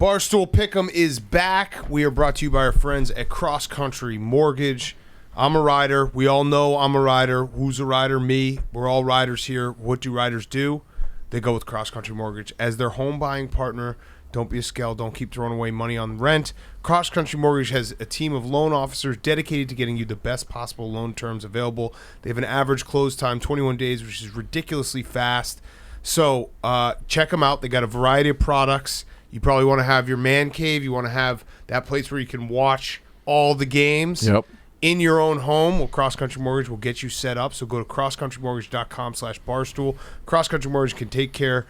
Barstool Pick'em is back. We are brought to you by our friends at Cross Country Mortgage. I'm a rider. We all know I'm a rider. Who's a rider? Me. We're all riders here. What do riders do? They go with Cross Country Mortgage as their home buying partner. Don't be a scale. Don't keep throwing away money on rent. Cross Country Mortgage has a team of loan officers dedicated to getting you the best possible loan terms available. They have an average close time, 21 days, which is ridiculously fast. So check them out. They got a variety of products. You probably want to have your man cave. You want to have that place where you can watch all the games in your own home. Well, Cross Country Mortgage will get you set up. So go to crosscountrymortgage.com/barstool. Cross Country Mortgage can take care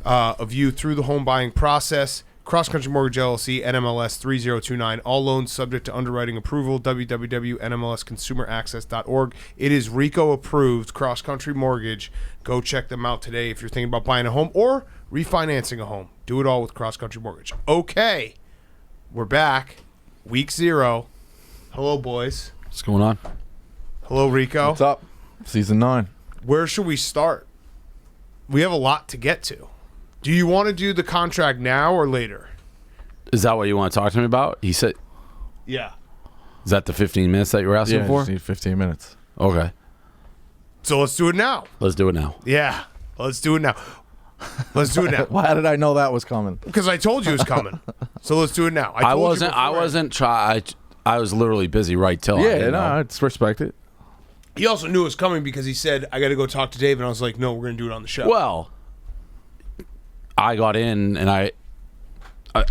of you through the home buying process. Cross Country Mortgage LLC, NMLS 3029. All loans subject to underwriting approval. www.nmlsconsumeraccess.org. It is RICO approved. Cross Country Mortgage. Go check them out today if you're thinking about buying a home or refinancing a home. Do it all with Cross Country Mortgage. Okay, we're back. Week 0. Hello, boys. What's going on? Hello, Rico. What's up? Season 9. Where should we start? We have a lot to get to. Do you want to do the contract now or later? Is that what you want to talk to me about? He said. Yeah. Is that the 15 minutes that you were asking for? Yeah, just need 15 minutes. Okay. So let's do it now. Let's do it now. Yeah. Let's do it now. Let's do it now. Why did I know that was coming? Because I told you it was coming. So let's do it now. I wasn't trying. I was literally busy right till. Yeah, no, I respect it. He also knew it was coming because he said, I got to go talk to Dave. And I was like, no, we're going to do it on the show. Well, I got in and I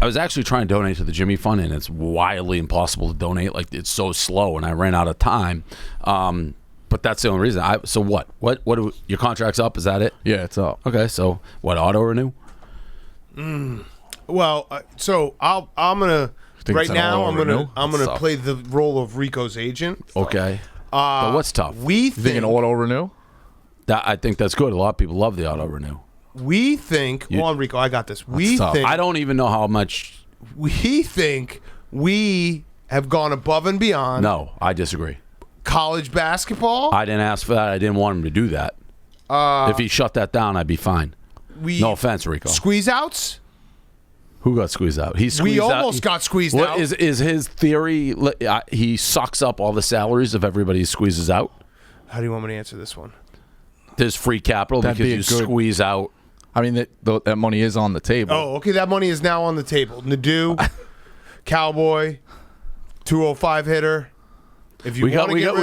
was actually trying to donate to the Jimmy Fund, and it's wildly impossible to donate. Like, it's so slow, and I ran out of time. But that's the only reason. So what? Your contract's up? Is that it? Yeah, it's up. Okay, so what, auto renew? Well, so I'm gonna play the role of Rico's agent. Okay. But what's tough? We think an auto renew? I think that's good. A lot of people love the auto renew. We think. Hold on, Rico. I got this. I don't even know how much. We think we have gone above and beyond. No, I disagree. College basketball. I didn't ask for that. I didn't want him to do that. If he shut that down, I'd be fine. No offense, Rico. Squeeze outs. Who got squeezed out? We almost got squeezed out. Is his theory? He sucks up all the salaries of everybody he squeezes out. How do you want me to answer this one? There's free capital because you squeeze out. I mean, that money is on the table. Oh, okay. That money is now on the table. Nadeau, Cowboy, 205 hitter. If you want to get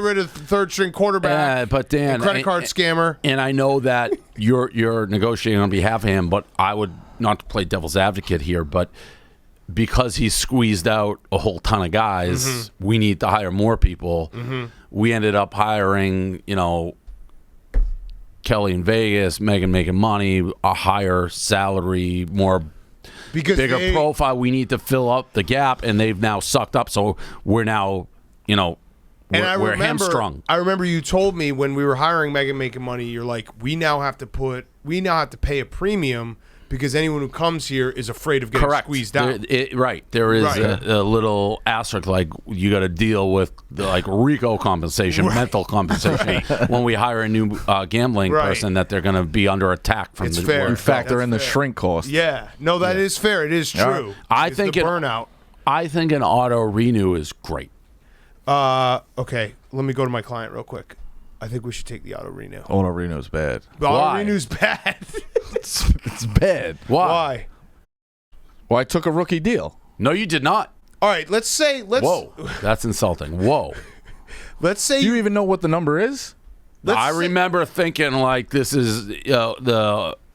rid of the third string quarterback, but Dan, credit card scammer, and I know that you're negotiating on behalf of him, but I would not to play devil's advocate here, but because he's squeezed out a whole ton of guys, we need to hire more people. We ended up hiring, Kelly in Vegas, Megan making money, a higher salary, bigger profile. We need to fill up the gap, and they've now sucked up. So we're now, we're hamstrung. I remember you told me when we were hiring Megan making money, you're like, we now have to pay a premium because anyone who comes here is afraid of getting squeezed out. There is a little asterisk, like you got to deal with the RICO compensation, mental compensation when we hire a new gambling person, that they're going to be under attack from the fair. You factor in the shrink cost. Yeah, no, that is fair. It is true. I think burnout. I think an auto renew is great. Okay, let me go to my client real quick. I think we should take the auto renew. Auto renew's bad. The auto renew's bad. It's bad. Why? Well, I took a rookie deal. No, you did not. All right, Whoa, that's insulting. Whoa. Let's say Do you even know what the number is? I remember thinking this is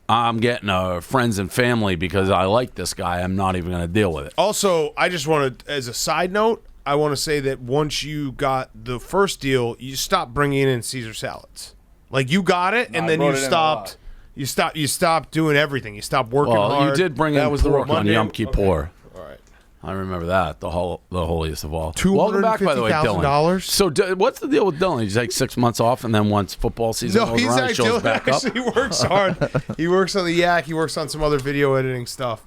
I'm getting a friends and family because I like this guy. I'm not even going to deal with it. Also, I just want to, as a side note, I want to say that once you got the first deal, you stopped bringing in Caesar salads. Like, you got it, and then you stopped. You stopped doing everything. You stopped working hard. You did bring in pork on Yom Kippur. Okay. All right. I remember that, the holiest of all. Welcome back, by the way, Dylan. So what's the deal with Dylan? He's like 6 months off, and then once football season goes around, he shows back up? He works hard. He works on the Yak. He works on some other video editing stuff.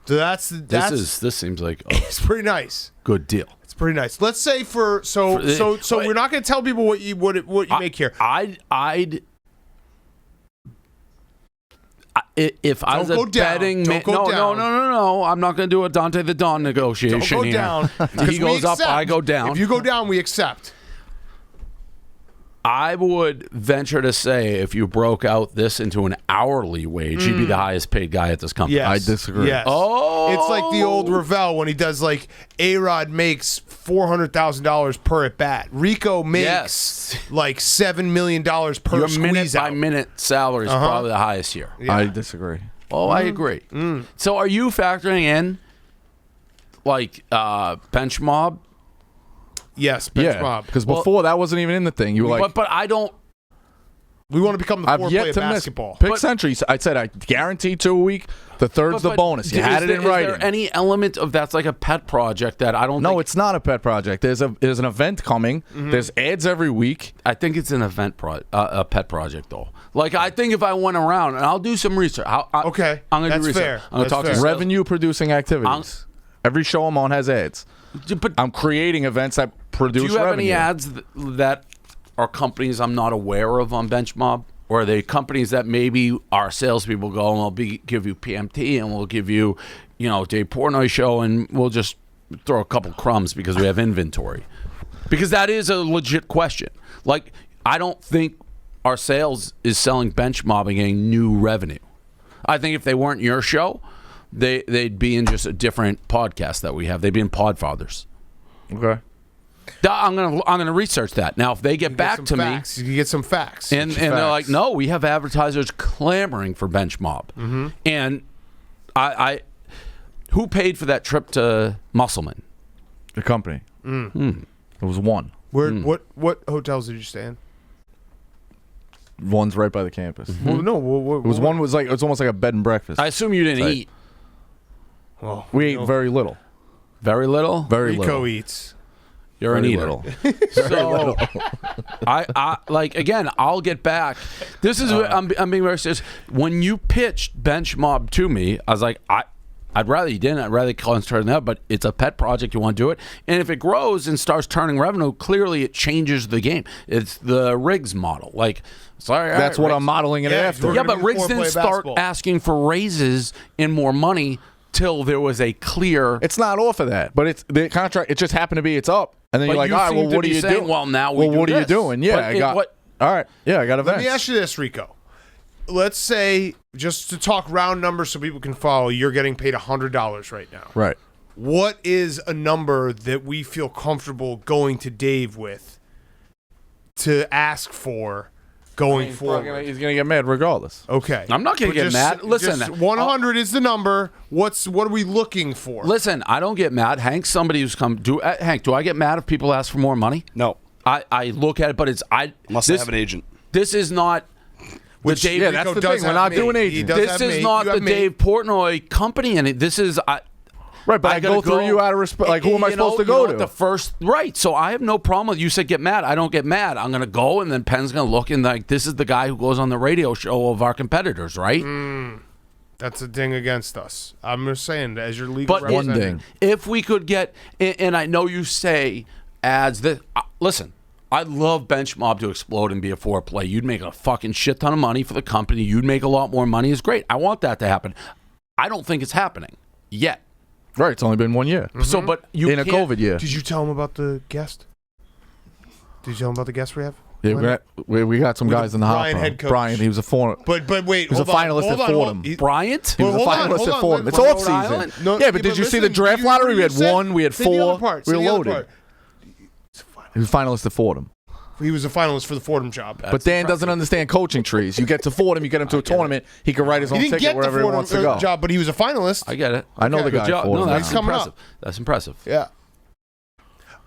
So this seems like it's pretty nice. Good deal. It's pretty nice. Let's say we're not going to tell people what you make here. if I was a go down. betting Don't man, go down. no, I'm not going to do a Dante the Don negotiation. Don't go here. down. He goes up, I go down. If you go down, we accept. I would venture to say if you broke out this into an hourly wage, you'd be the highest paid guy at this company. Yes. I disagree. Yes. Oh. It's like the old Ravel when he does like A-Rod makes $400,000 per at bat. Rico makes Yes. like $7 million per Your squeeze minute by out. minute salary is probably the highest here. Yeah. I disagree. Oh, I agree. So are you factoring in like bench mob? Yes, bench Yeah, mob. because before that wasn't even in the thing. You were like, but I don't. We want to become the I've foreplay yet of to basketball. miss. Pick Century. I said I guarantee 2 a week. The third's the bonus. You had it in writing. Is there any element of that's like a pet project that I don't? No, think, it's not a pet project. There's an event coming. There's ads every week. I think it's an a pet project though. Like I think if I went around and I'll do some research. Okay, I'm gonna that's do research. fair. I'm gonna That's talk fair. to Revenue producing activities. Every show I'm on has ads. But I'm creating events that produce do you have revenue. any ads that are companies I'm not aware of on Bench Mob? Or are they companies that maybe our salespeople go and we'll give you PMT and we'll give you, Dave Portnoy show and we'll just throw a couple crumbs because we have inventory? Because that is a legit question. Like, I don't think our sales is selling Bench Mob and getting new revenue. I think if they weren't your show, they'd be in just a different podcast that we have. They'd be in Podfathers. Okay. I'm gonna research that. Now, if they get back to me, you can get some facts. and they're like, no, we have advertisers clamoring for Bench Mob, and I who paid for that trip to Musselman? The company. It was one. What hotels did you stay in? One's right by the campus. Well, no, It was one. Was like it was almost like a bed and breakfast. I assume you didn't Right. eat Well, we ate very little. very little. Very Rico little. eats. You're an Very eater. little. So, I like again. I'll get back. This is I'm being very serious. When you pitched Bench Mob to me, I was like, I'd rather you didn't. I'd rather concentrate on that. But it's a pet project. You want to do it, and if it grows and starts turning revenue, clearly it changes the game. It's the Riggs model. Like, sorry, That's what I'm modeling it Yeah, after. we're Yeah, gonna but do Riggs didn't foreplay start basketball. asking for raises and more money till there was a clear. It's not off of that, but it's the contract. It just happened to be it's up, and then But you're like, you all right, seem well, to what are be you saying, doing? well, now we well, do what are you this. doing? Yeah, But I got. All right, yeah, I got events. Let me ask you this, Rico. Let's say, just to talk round numbers so people can follow, you're getting paid $100 right now. Right. What is a number that we feel comfortable going to Dave with to ask for going forward? He's gonna get mad regardless. Okay. I'm not gonna But get mad. Listen, just 100 is the number. What are we looking for? Listen, I don't get mad. Hank's somebody who's come. Hank, do I get mad if people ask for more money? No, I look at it, but it's unless I have an agent. This is not the Dave. yeah, that's Rico the does thing. We're have not me. doing He agents. does this have is me. not You the have me. Dave Portnoy company, and this is. Right, but I gotta go through you out of respect. Like, who am I supposed to go to? The first, right? So I have no problem with you said get mad. I don't get mad. I'm gonna go, and then Penn's gonna look and like this is the guy who goes on the radio show of our competitors, right? That's a ding against us. I'm just saying, as your legal But One representative. ding. if we could get, and I know you say ads that listen. I'd love Bench Mob to explode and be a foreplay. You'd make a fucking shit ton of money for the company. You'd make a lot more money. It's great. I want that to happen. I don't think it's happening yet. Right, it's only been 1 year. So, but you In a can't- COVID year. Did you tell him about the guest? Did you tell him about the guest we have? Yeah, we got some With guys in the Brian, hopper. head coach. Brian, he was a former. But wait, He was a hold on, finalist hold at on, Fordham. Bryant? He was a hold on, finalist hold at on, Fordham. wait, It's Rhode off season. Island? No, Yeah, but did but you see the listen, draft you- lottery? We you had said- one, we had say the other four. part, We say were the other loaded. part. He was a finalist at Fordham. He was a finalist for the Fordham job. But Dan doesn't understand coaching trees. You get to Fordham, you get him to a tournament, he can write his He own didn't ticket get the wherever he Fordham wants to go. job, but he was a finalist. I get it. I know Okay. the Good guy. job. Fordham. No, that's He's coming impressive. up. That's impressive. Yeah.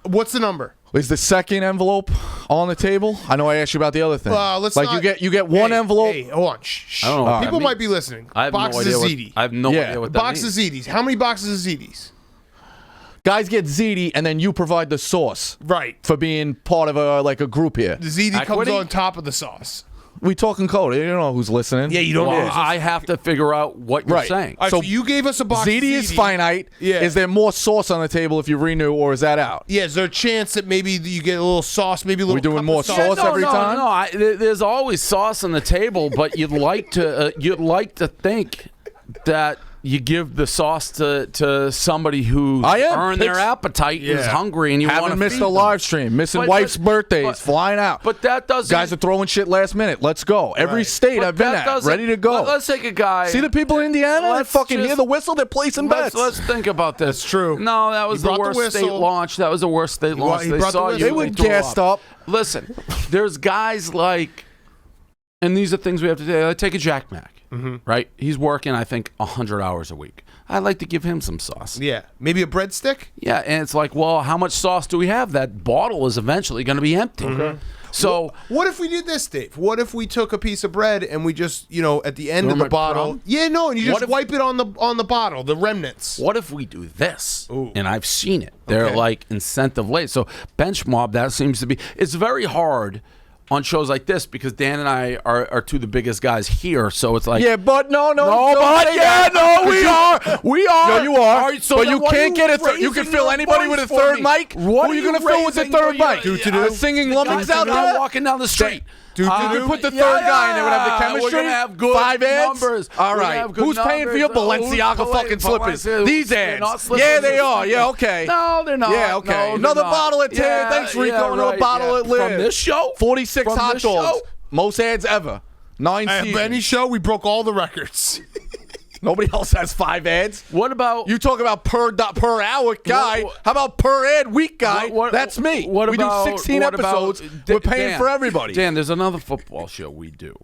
What's the number? Is the second envelope on the table? I know I asked you about the other thing. Let's like not- you get one Hey, envelope. Hey, hold on. Shh. I don't know what that People means. might be listening. I have Boxes no idea of what, Ziti. I have no Yeah. idea what that Box of means. Zitis. How many boxes of Zitis? Guys get Ziti, and then you provide the sauce Right. for being part of a group here. The Ziti comes Equity? on top of the sauce. We talking code. You don't know who's listening. Yeah, you don't Well, know. I have to figure out what you're Right. saying. All right, so you gave us a box. Ziti is finite. Yeah. Is there more sauce on the table if you renew, or is that out? Yeah, is there a chance that maybe you get a little sauce, maybe a little? We doing cup more of sauce every time? No, there's always sauce on the table, but you'd like to think that you give the sauce to somebody who's earned their appetite, is hungry, and you want to haven't missed feed a them. live stream, missing wife's birthdays, flying out. But that doesn't. Guys are throwing shit last minute. Let's go. Every state but I've been that at, doesn't- ready to go. Let's take a guy. See the people in Indiana? They Let's fucking just- hear the whistle. They're placing bets. Let's think about this. That's true. No, that was He the brought the worst state whistle. launch. That was the worst state launch. he They brought the saw whistle. you. They were threw gassed up. Listen, there's guys like, and these are things we have to do. Take a Jack Mack, right? He's working, I think, 100 hours a week. I'd like to give him some sauce. Yeah, maybe a breadstick. Yeah, and it's like, well, how much sauce do we have? That bottle is eventually going to be empty. So What if we did this, Dave? What if we took a piece of bread and we just, at the end of the Thermite bottle? crumb? Yeah, no, and you What just if- wipe it on the bottle, the remnants. what if we do this? Ooh. And I've seen it. They're Okay. like incentive laid. So bench mob, that seems to be. It's very hard on shows like this because Dan and I are two of the biggest guys here. So it's like, Yeah, but no, no, don't but say yeah, that. no, we are. We are. No, you are. All right, so but then you why can't are get a third. You can raising fill your anybody with a voice for third me? mic. What Who are you going to fill with the raising third your- mic? Do-do-do. Singing Lummings guys out are there? walking down the street. You could put the third guy in there. Would have the chemistry. We're gonna have good 5 ads. numbers. All We're gonna right. have good Who's paying for your numbers. Balenciaga Who's fucking slippers? Balenciaga- These they're not ads. slippers, Yeah, they they're are. Yeah, slippers. okay. No, they're not. Yeah, okay. No, they're Another not. bottle at 10. Yeah, Thanks, Rico. yeah, Another right, bottle yeah. at Liv. From this show? 46 From hot this dogs. show? Most ads ever. 9 At seasons. any show, we broke all the records. Nobody else has 5 ads. What about You talk about per hour guy. What- How about per ad week guy? What- That's me. What we about, do 16 what about- episodes. We're paying Dan, for everybody. Dan, there's another football show we do.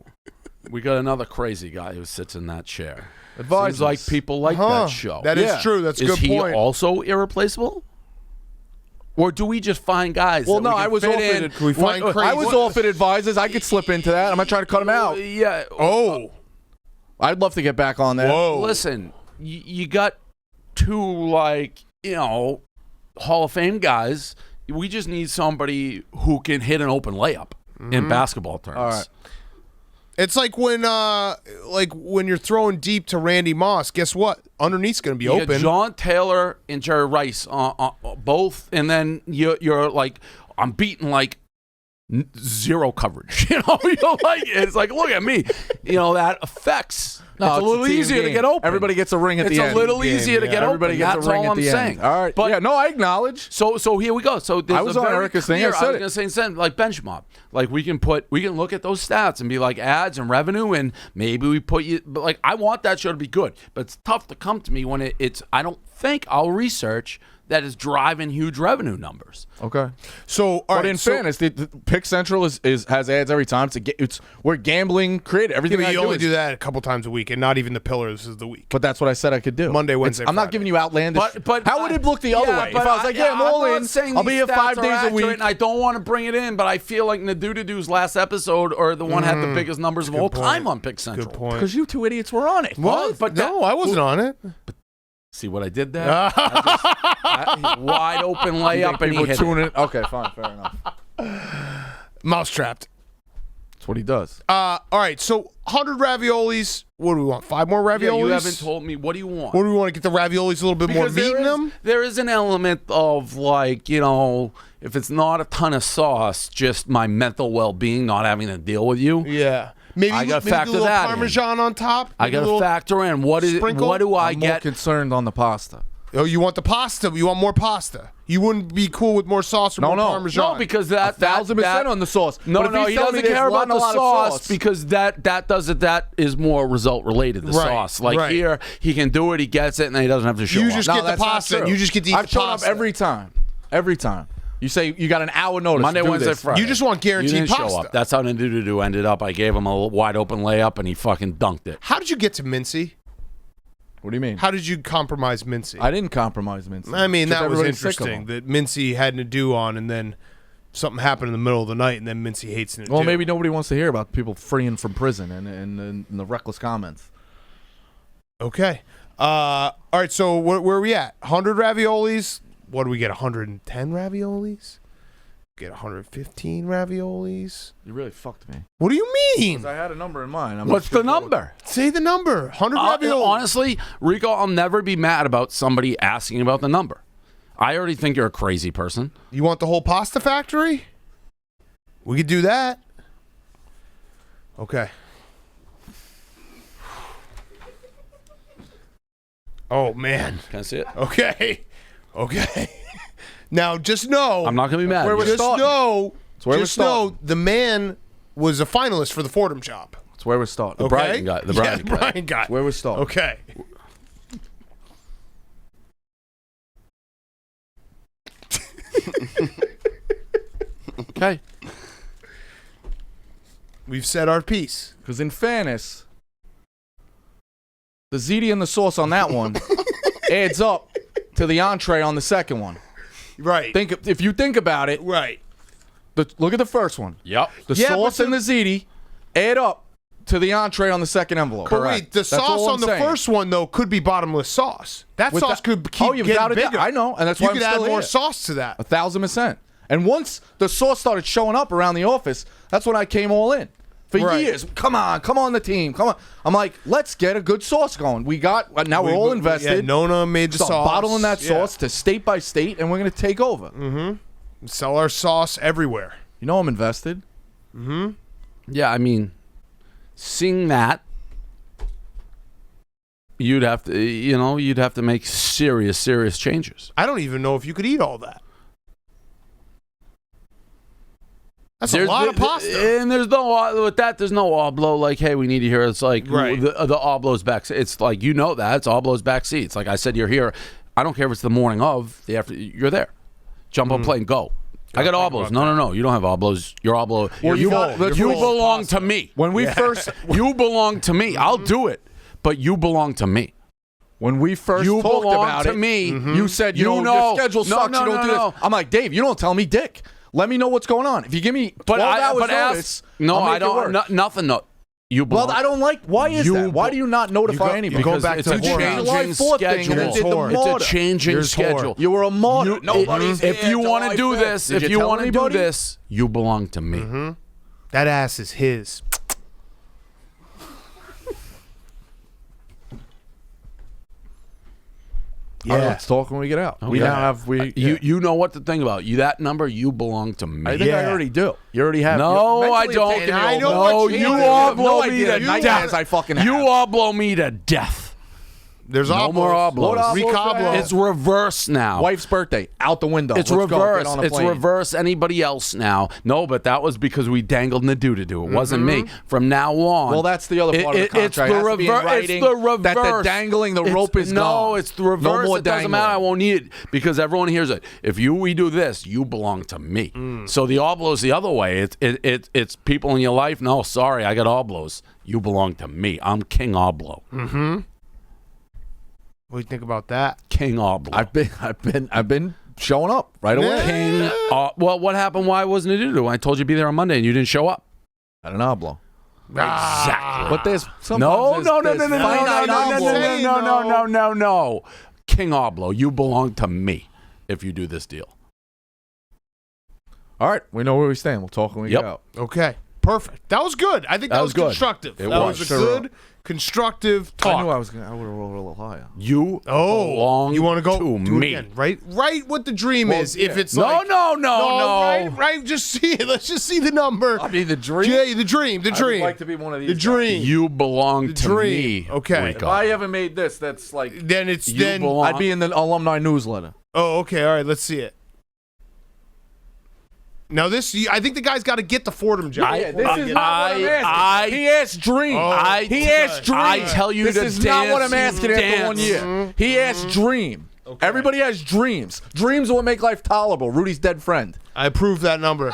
We got another crazy guy who sits in that chair. Advisors. Seems like people like Huh. that show. That is Yeah. true. That's a Is good he point. also irreplaceable? Or do we just find guys? Well, that no, we can I was fit offered. in? Can we find What- crazy- I was offered advisors. I could slip into that. I'm not trying to cut him out. Yeah. Oh, I'd love to get back on that. whoa! Listen, you got two Hall of Fame guys. We just need somebody who can hit an open layup in basketball terms. All right. It's like when you're throwing deep to Randy Moss. Guess what? Underneath's going to be You got open. John Taylor and Jerry Rice, both, and then you're like, I'm beating like zero coverage. You're like, it's like, look at me. That affects. No, it's a little team easier to game. get open. Everybody gets a ring at the end. It's a little Game, easier to yeah. get Everybody open. gets That's a ring all at I'm the saying. end. All right. But yeah, no, I acknowledge. So here we go. So there's I was a on very Erica's thing. I clear- said was it. gonna say like bench mob. Like we can look at those stats and be like ads and revenue, and maybe we put you. But like I want that show to be good, but it's tough to come to me when it's. I don't think I'll research that is driving huge revenue numbers. Okay. So, all But right, in so- fairness, the Pick Central has ads every time. We're gambling creative. Yeah, Everything but I you do only is, do that a couple times a week, and not even the pillars is the week. But that's what I said I could do. Monday, It's- Wednesday, I'm not Friday. giving you outlandish. But how would it look the other way? If but I was like, yeah, I'm all not in. saying I'll be these here 5 stats are days a accurate, week. and I don't want to bring it in, but I feel like Nadudu's last episode or the one had the biggest numbers of all point. time on Pick Central. Good point. Because you two idiots were on it. What? but no, I wasn't on it. See what I did there? Wide open layup, and he People hit it. tuning in. Okay, fine, fair enough. Mousetrapped. That's what he does. All right, so 100 raviolis. What do we want? 5 more raviolis? Yeah, you haven't told me. What do you want? What do we want to get the raviolis a little bit more Because meat in them? there is an element of like, if it's not a ton of sauce, just my mental well-being, not having to deal with you. Yeah. Maybe I gotta maybe factor do a little that in. Parmesan on top. I Maybe a got to little factor in what sprinkle? do I I'm more get? concerned on the pasta. Oh, you want the pasta? You want more pasta? You wouldn't be cool with more sauce or more No. Parmesan? No, because that 1,000% on the sauce. No, But if no, he's he telling me doesn't there's care about not a the lot of sauce because that is more result related. The Right, sauce, like right. here, he can do it, he gets it, and then he doesn't have to show You up. just No, get the that's not pasta. true. And you just get to eat I've the shown pasta. up every time. Every time. You say you got an hour notice. Monday, to do Wednesday, this. Friday. You just want guaranteed you didn't pasta. show up. That's how Nadudu ended up. I gave him a wide open layup, and he fucking dunked it. How did you get to Mincy? What do you mean? How did you compromise Mincy? I didn't compromise Mincy. I mean, Just that was everybody's sick of interesting him. that Mincy had Nadu on, and then something happened in the middle of the night, and then Mincy hates Nadu. Well, maybe nobody wants to hear about people freeing from prison and the reckless comments. Okay. All right, so where are we at? 100 raviolis? What do we get, 110 raviolis? get 115 raviolis. You really fucked me. What do you mean? I had a number in mind. What's the number? Say the number. 100 raviolis. Honestly, Rico, I'll never be mad about somebody asking about the number. I already think you're a crazy person. You want the whole pasta factory? We could do that. Okay. Oh, man. Can I see it? Okay. Now, just know. I'm not going to be mad. Just know the man was a finalist for the Fordham job. That's where we're starting. Okay? Brighton guy. The Brighton guy. Brighton guy. That's where we're starting. Okay. Okay. We've said our piece. Because in fairness, the ziti and the sauce on that one adds up to the entree on the second one. Right. If you think about it, Right. look at the first one. Yep. The sauce and the ziti add up to the entree on the second envelope. But wait, the That's sauce all on I'm the saying. first one, though, could be bottomless sauce. That With sauce that- could keep you've getting got it bigger. down. I know, and that's why you I'm could add still more here. sauce to that. 1,000%. And once the sauce started showing up around the office, that's when I came all in. For Right. years, come on the team, come on. I'm like, let's get a good sauce going. Now we're all invested. Yeah, Nona made the Start sauce. bottling that Yeah. sauce to state by state, and we're going to take over. Sell our sauce everywhere. You know I'm invested. Yeah, I mean, seeing that, you'd have to make serious changes. I don't even know if you could eat all that. That's a lot of pasta. And there's no with that. There's no oblo. Like, hey, we need you here. It's like Right. the oblo's back. It's like that. It's oblo's back seat. It's like I said, you're here. I don't care if it's the morning of the after. You're there. Jump on plane, go. I got oblos. No. You don't have oblos. Your oblo. Well, you you're full. belong to me. When we first You belong to me. I'll do it, but you belong to me. When we first You talked belong about to it, me. you said, You your know- schedule No, sucks. no, you don't no, do this. no. I'm like, Dave, you don't tell me dick. Let me know what's going on. If you give me 12 hours notice, no, I'll make I don't. it work. Nothing. No. You belong. Well, I don't like. Why is You that? Why do you not notify anybody? go because back it's to a the July changing 4th thing, and schedule. then did the It's a martyr. It's a changing Here's schedule. You were a martyr. Nobody's If here you want to July do 5th. this, Did if you tell want to do anybody? this, you belong to me. That ass is his. All right, Yeah. let's talk when we get out. We Okay. now have You know what to think about. That number, you belong to me. I think I Yeah. already do. You already have. No, you're I mentally don't. taking And I it know over. what No, you you do. all have blow no me idea to the nightmares death. I fucking You have. all blow me to death. There's No oblos. more oblos. What oblos Rica do I oblos. have? It's reverse now. Wife's birthday out the window. It's Let's go. reverse. Get on a It's plane. reverse anybody else now. No, but that was because we dangled in the do-to-do. It wasn't me. From now on. Well, that's the other part of the contract. It's the It has to be in reverse. writing It's the reverse. that the dangling, the rope is no, gone. it's the reverse. No more It doesn't dangling. matter. I won't need it because everyone hears it. If we do this, you belong to me. So the oblos the other way. It's people in your life. No, sorry, I got oblos. You belong to me. I'm King Oblo. What do you think about that? King Oblo. I've been showing up right away. Yeah. King. Well, what happened? Why wasn't it do? I told you to be there on Monday and you didn't show up. At an oblo. Exactly. But there's sometimes No. there's finite oblos. No. King Oblo, you belong to me if you do this deal. All right, we know where we stand. We'll talk when we Yep. get out. Okay. Perfect. That was good. I think that was good. constructive. It that was. was a Sure. good, constructive talk. I knew I would have rolled a little higher. You belong you want to go to do it me. again, right? Right. What the dream Well, is? If yeah. it's No. Right. Just see it. Let's just see the number. I mean, the dream. Yeah, the dream. The I would dream. like to be one of these. the guys. dream. You belong The to dream. me. Okay. Rico. If I ever made this, that's like Then it's You then. belong- I'd be in the alumni newsletter. Oh, okay. All right. Let's see it. Now this, I think the guy's got to get the Fordham job. This is not what I'm asking. He asked dreams. Oh, He asked dream. I tell you this to is not what I'm dance, asking you after 1 dance. year. He asked dream. Everybody has dreams. Dreams are what make life tolerable. Rudy's dead friend. I approve that number.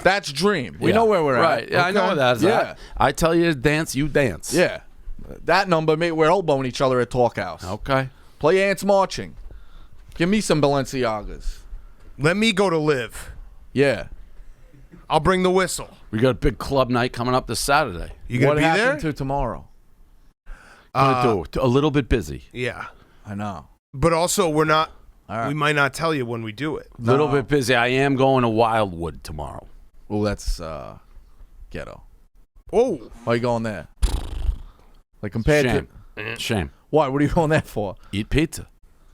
That's dream. We Yeah. know where we're right. at. Yeah, I know Okay. what that is. Yeah. I tell you to dance, you dance. Yeah. That number, mate, we're elbowing each other at Talk House. Okay. Play Ants Marching. Give me some Balenciagas. Let me go to live. Yeah. I'll bring the whistle. We got a big club night coming up this Saturday. You gonna What be happened there? to tomorrow? Gonna do a little bit busy. Yeah. I know. But also, we're not. All right. We might not tell you when we do it. Little bit busy. I am going to Wildwood tomorrow. Well, that's ghetto. Oh, Why are you going there? Like compared Shame. to Shame. why? What are you going there for? Eat pizza.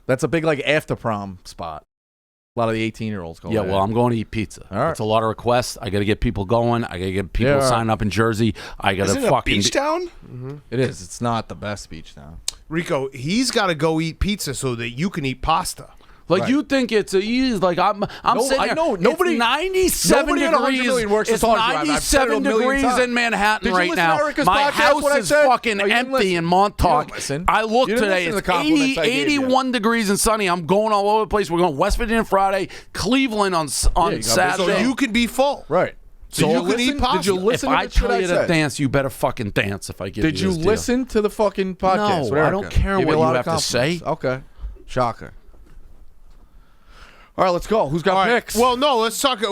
That's a big like after prom spot. A lot of the 18-year-olds go Yeah, there. well, I'm going to eat pizza. All right. It's a lot of requests. I got to get people going. I got to get people signing up in Jersey. I got Isn't to it a fucking beach town? It is. It's not the best beach now. Rico, he's got to go eat pizza so that you can eat pasta. Like Right. you think it's a easy? Like I'm sitting I here. know. Nobody- It's 97 nobody in 100 degrees. million works It's as hard as you have. I've said it a 97 million degrees times. in Manhattan Did you right listen to now. Erica's My podcast, house what I is said? fucking Oh, you didn't empty listen. in Montauk. You didn't listen. I looked You didn't today. listen to It's the compliments I gave you. 81 degrees and sunny. I'm going all over the place. We're going West Virginia Friday, Cleveland on you got Saturday. So you can be full. Right. So you can eat pasta. Did you listen if to I the shit tell you to said? dance, you better fucking dance. If I give Did you you this deal. listen to the fucking podcast? No, with I Erica? don't care Gave what a you lot of have to say. compliments. Okay. Shocker. All right, let's go. Who's got All right. picks? Well, no, let's talk. That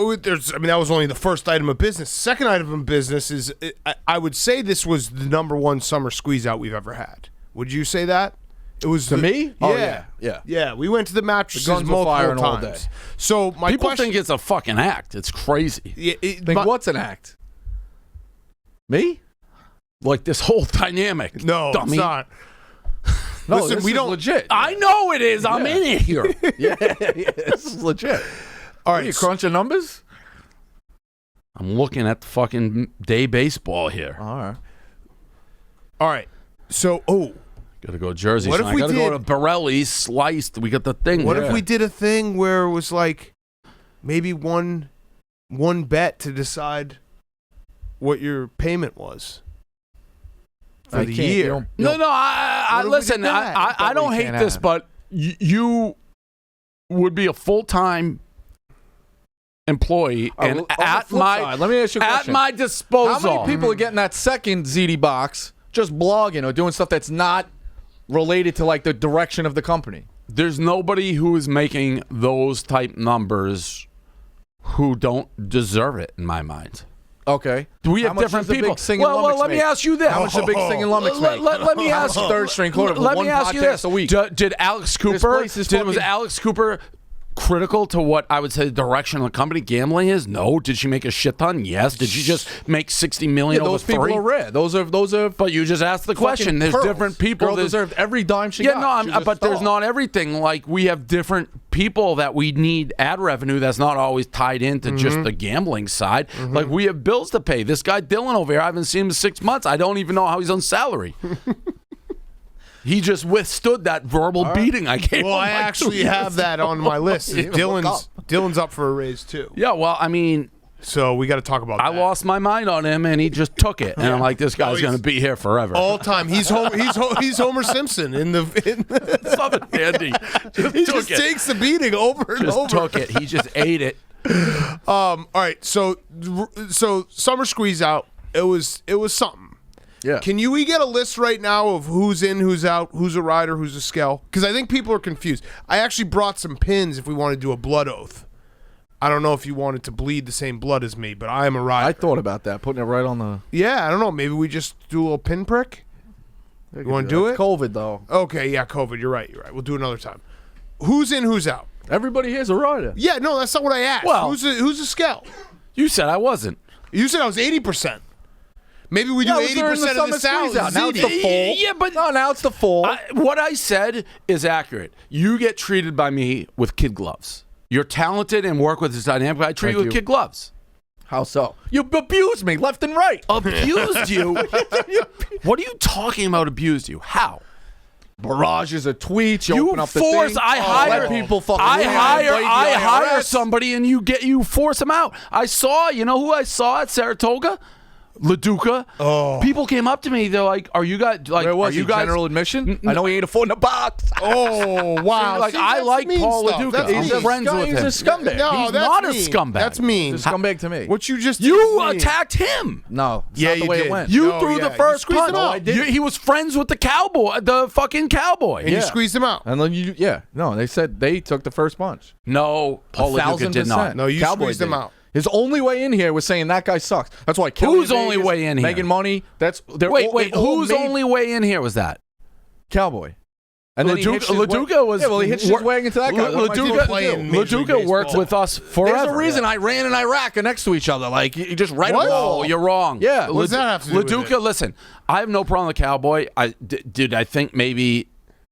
was only the first item of business. Second item of business is I would say this was the number one summer squeeze out we've ever had. Would you say that? It was To me? Yeah. Oh, yeah. Yeah, we went to the mattresses The guns were multiple firing all times. day. So my People question, think it's a fucking act. It's crazy. Think what's an act? Me? Like this whole dynamic. no, dummy. it's not. No, Listen, this we is don't- legit. I know it is. I'm in it here. yeah, this is legit. All Are right, you crunching numbers? I'm looking at the fucking day baseball here. All right. all right. So, Gotta go Jersey. What if I we gotta go did- to Borelli's sliced. We got the thing. what there. if we did a thing where it was like maybe one bet to decide what your payment was for You the can't- you year? don't- No. I What if we listen. did that? I don't we hate can't this, have. but you would be a full-time employee, All right, and well, on the at flip my side, let me ask you a at question. my disposal. How many people are getting that second ZD box just blogging or doing stuff that's not related to like the direction of the company? There's nobody who is making those type numbers who don't deserve it, in my mind. Okay. We How have much different does the people. big singing Well, lummox let me make? ask you this. How much the big singing lummox make? Let me ask you. Third string quarter Let for one me ask you podcast this: a week. Did Alex Cooper? place is Was fucking- Alex Cooper critical to what I would say the direction of the company gambling is? No. Did she make a shit ton? Yes. Did she just make $60 million Yeah, over those people 3? are rare. Those are. But you just asked the question. fucking There's pearls. different people. Girl There's- deserved every dime she yeah, got. no, but there's not everything. Like we have different people that we need ad revenue that's not always tied into just the gambling side. Like we have bills to pay. This guy Dylan over here, I haven't seen him in 6 months. I don't even know how he's on salary. He just withstood that verbal beating I gave him. Well, I like 2 actually years have that ago. on my list. Yeah, Dylan's up for a raise too. Yeah, well, I mean, So we got to talk about I that. lost my mind on him, and he just took it. And I'm like, this guy's he's- going to be here forever. all time. He's Homer Simpson in the. Southern Andy just He took just it. takes the beating over and Just over. took it. He just ate it. All right, so summer squeeze out. It was something. Yeah. Can we get a list right now of who's in, who's out, who's a rider, who's a skell? Because I think people are confused. I actually brought some pins if we want to do a blood oath. I don't know if you wanted to bleed the same blood as me, but I am a rider. I thought about that, putting it right on the. Yeah, I don't know. Maybe we just do a little pinprick. You want to do it? It's COVID though. Okay, yeah, COVID. You're right. We'll do it another time. Who's in, who's out? Everybody here's a rider. Yeah, no, that's not what I asked. Well- who's a skell? You said I wasn't. You said I was 80%. Maybe we do Yeah, it was during 80% of summer the squeeze South. out. Now it's the fall. Yeah, but No, now it's the fall. what I said is accurate. You get treated by me with kid gloves. You're talented and work with this dynamic. I treat Thank you with you. kid gloves. How so? You abused me left and right. Abused you? What are you talking about? Abused you? How? Barrages of tweets. You, You open up the force. thing. I hire let people fucking. I ruin it, hire. invade the I hire IRS. somebody, and you force them out. I saw. You know who I saw at Saratoga? LaDuca. Oh. People came up to me. They're like, "Are you guys like? Where was are you he? guys General admission? I know he ain't a foot in the box. Oh, wow. Like, See, I that's like mean Paul stuff. LaDuca. That's I'm mean. friends with He's him. a scumbag. No, He's that's not a mean. scumbag. That's mean. He's a scumbag to me. What you just did You is mean. attacked him. No, it's Yeah, not the you way did. it went. You No, threw yeah, the you first squeezed punch. him out. I did. He was friends with the cowboy, the fucking cowboy. And you squeezed him out. And then no, they said they took the first punch. No, Paul LaDuca did not. 1,000%. No, you Cowboy squeezed him did. out. His only way in here was saying that guy sucks. That's why Kelly Who's only Vegas, way in here? Making money. That's Wait, they all whose made only way in here was that? Cowboy? And then LaDuca was. Yeah, well, he hitched his way into that guy. LaDuca worked with us forever. There's a reason Iran and Iraq are next to each other. Like, you just right What? wall. Oh, you're wrong. Yeah. What does that have to do with LaDuca, it? listen, I have no problem with Cowboy. I think maybe,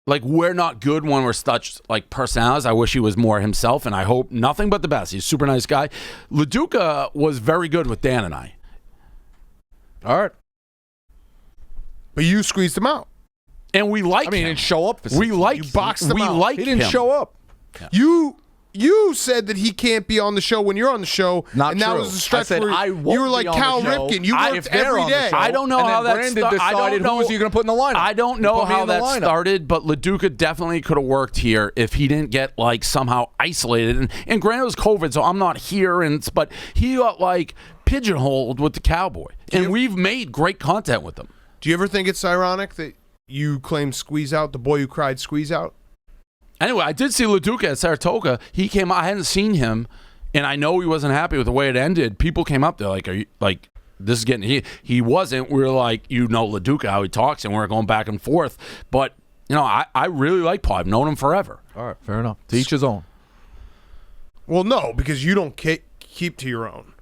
like, we're not good when we're such, like, personalities. I wish he was more himself, and I hope nothing but the best. He's a super nice guy. LaDuca was very good with Dan and I. All right. But you squeezed him out. And we like him. He didn't show up. We like You boxed him we out. like He didn't him. show up. You said that he can't be on the show when you're on the show. Not and that true. was a stretch I said where I you won't were like be on Cal the show Ripken. You if worked they're every on the day. show. I don't know and how then that Brandon decided who was he going to put in the lineup. I don't know He put me how in the that lineup. started, but LaDuca definitely could have worked here if he didn't get, like, somehow isolated. And granted, it was COVID, so I'm not here, but he got, like, pigeonholed with the Cowboy. And we've made great content with them. Do you ever think it's ironic that you claim Squeeze Out, the boy who cried Squeeze Out? Anyway, I did see LaDuca at Saratoga. He came out. I hadn't seen him, and I know he wasn't happy with the way it ended. People came up there like, "Are you like this is getting?" He wasn't. We were like, LaDuca, how he talks, and we were going back and forth. But I really like Paul. I've known him forever. All right, fair enough. To each his own. Well, no, because you don't keep to your own.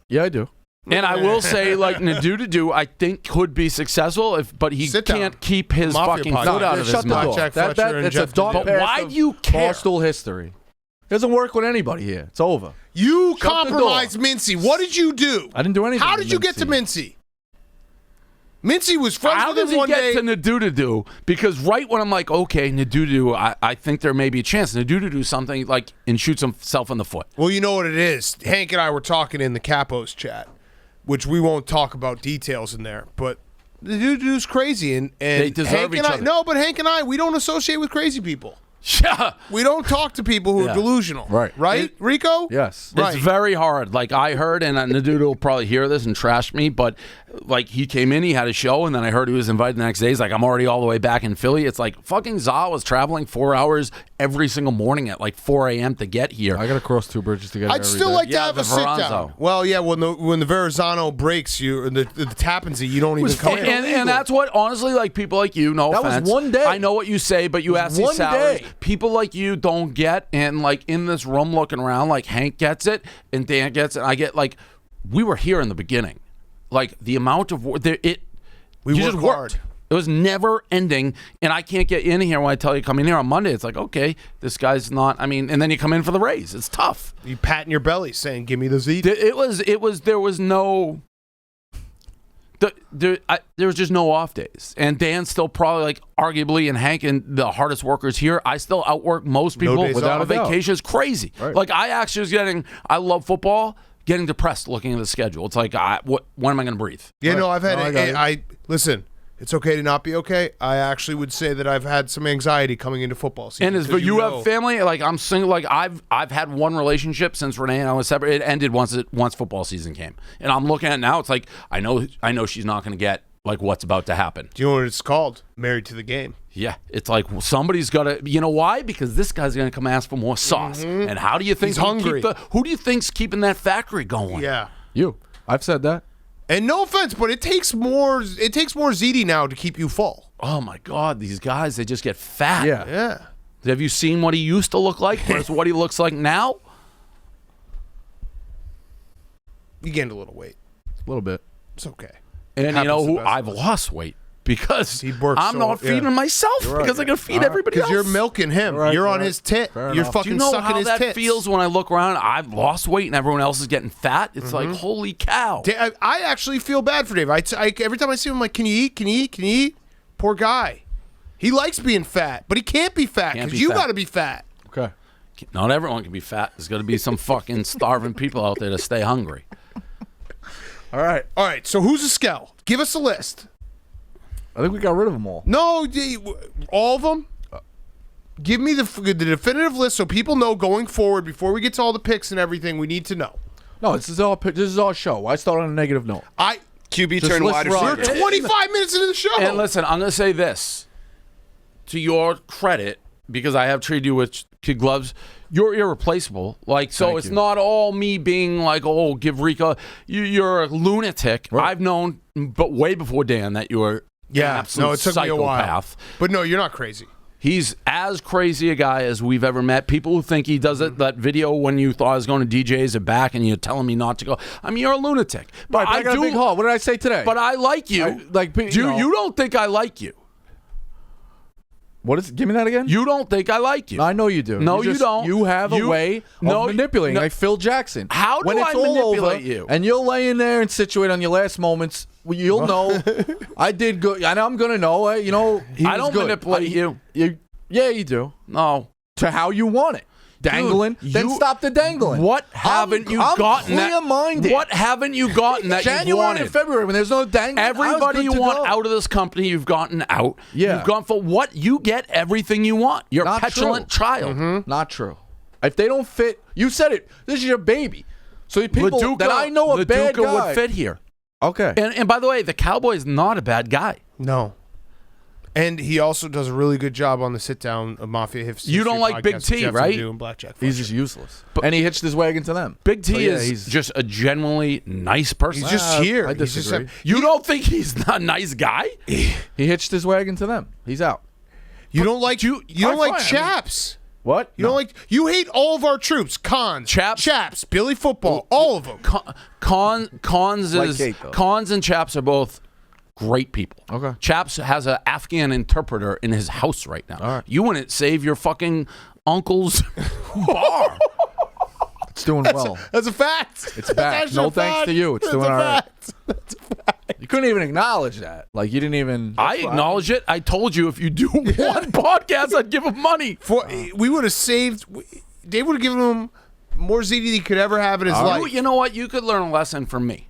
Yeah, I do. And I will say, like, Nadudu, I think could be successful, but he can't keep his Mafia fucking podcast. foot out of Shut his the mouth. door. Jack Fletcher and It's Jeff a dark Diddy. But past why of do you care? Barstool history. It doesn't work with anybody here. It's over. You Shut the compromised Mincy. What did you do? I didn't do anything. How to did you get to Mincy. Mincy? Mincy was friends How with does him he one get day. to Nadudu? Because right when I'm like, okay, Nadudu, I think there may be a chance. Nadudu do something like and shoots himself in the foot. Well, you know what it is. Hank and I were talking in the Capos chat, which we won't talk about details in there, but the dude's crazy, and They deserve Hank each and I, other. No, but Hank and I, we don't associate with crazy people. Yeah. We don't talk to people who Yeah. are delusional. Right. Right, Rico? Yes. Right. It's very hard. Like, I heard, and Nadudu will probably hear this and trash me, but, like, he came in, he had a show, and then I heard he was invited the next day. He's like, I'm already all the way back in Philly. It's like, fucking Za was traveling 4 hours every single morning at, like, 4 a.m. to get here. I got to cross 2 bridges to get I'd still like to Yeah, have the a sit down. Verrazano. Well, yeah, when the Verrazano breaks, the Tappan Zee, you don't even come in. And that's what, honestly, like, people like you, no That was offense. one day. I know what you say, but you ask these one salaries. day. People like you don't get, and, like, in this room looking around, like, Hank gets it, and Dan gets it, and I get, like, we were here in the beginning. Like, the amount of work, you just work worked. hard. It was never ending, and I can't get in here when I tell you come in here on Monday. It's like, okay, this guy's not, and then you come in for the raise. It's tough. You patting your belly saying, give me the Ziti. There was no... there was just no off days, and Dan's still probably, like, arguably, and Hank and the hardest workers here. I still outwork most people days without off. a vacation. It's crazy. Right. Like, I actually was I love football, getting depressed looking at the schedule. It's like, when am I going to breathe? Yeah, no, I've had. No, I got it. Listen. It's okay to not be okay. I actually would say that I've had some anxiety coming into football season. And because you have family. Like, I'm single. Like, I've had one relationship since Renee and I was separate. It ended once football season came, and I'm looking at it now. It's like I know she's not going to get, like, what's about to happen. Do you know what it's called? Married to the game. Yeah, it's like, well, somebody's got to. You know why? Because this guy's going to come ask for more sauce. And how do you think He's hungry. who do you think's keeping that factory going? Yeah. You. I've said that. And no offense, but it takes more Ziti now to keep you full. Oh my God, these guys, they just get fat. Yeah. Yeah. Have you seen what he used to look like versus what he looks like now? You gained a little weight. A little bit. It's okay. And you Happens know to who? the best I've of us. lost weight because He works I'm so- not feeding yeah. myself You're right, because I yeah. got to feed All right. everybody Because else. you're milking him. Right, you're on right. his tit. Fair You're enough. fucking Do you know sucking how his that tits. feels when I look around? I've lost weight and everyone else is getting fat. It's like, holy cow. I actually feel bad for Dave. Every time I see him, I'm like, can you eat? Can you eat? Can you eat? Poor guy. He likes being fat, but he can't be fat Can't because be you fat. got to be fat. Okay. Not everyone can be fat. There's got to be some fucking starving people out there to stay hungry. All right. All right, so who's a scout? Give us a list. I think we got rid of them all. No, all of them. Give me the definitive list so people know going forward before we get to all the picks and everything. We need to know. No, this is our show. Why start on a negative note? QB Just turn list wide Rod. receiver. We're 25 minutes into the show. And listen, I'm going to say this. To your credit, because I have treated you with kid gloves, you're irreplaceable. Like, so Thank it's you. not all me being like, oh, give Rico. You're a lunatic. Right. I've known, but way before Dan, that you were an absolute no, it took me a while. psychopath. But no, you're not crazy. He's as crazy a guy as we've ever met. People who think he does it, that video when you thought I was going to DJs are back and you're telling me not to go. I mean, you're a lunatic. But I got a big heart. What did I say today? But I like you. You don't think I like you. What is? Give me that again. You don't think I like you. I know you do. No, you don't. You have a way of manipulating, like Phil Jackson. How do when it's I all manipulate over, you? And you'll lay in there and situate on your last moments. Well, you'll know. I did good. And I'm going to know. You know, I don't manipulate you. Yeah, you do. No. To how you want it. Dangling, Dude, then stop the dangling. What haven't you gotten? Clear-minded. What haven't you gotten that January you wanted? and February when there's no dangling. Everybody you want out of this company, you've gotten out. Yeah. You've gone for what? You get everything you want. You're a petulant child. Mm-hmm. Not true. If they don't fit, you said it. This is your baby. So the people Laduca, that I know a bad guy would fit here. Okay. And by the way, the Cowboy's not a bad guy. No. And he also does a really good job on the sit-down of Mafia History. You don't like Big T, right? And Blackjack. He's just useless. And he hitched his wagon to them. Big T is just a genuinely nice person. He's just here. I disagree. You don't think he's not a nice guy? He hitched his wagon to them. He's out. You don't like you don't like fine. Chaps. What? You don't like you hate all of our troops. Chaps, Billy Football, all of them. Cons and Chaps are both great people. Okay. Chaps has an Afghan interpreter in his house right now. All right. You wouldn't save your fucking uncle's bar. It's doing well. That's a fact. It's back. No thanks to you. It's doing all right. That's a fact. You couldn't even acknowledge that. Like, you didn't even... I acknowledge it. I told you if you do one podcast, I'd give him money. We would have saved... Dave would have given him more Ziti than he could ever have in his life. You know what? You could learn a lesson from me.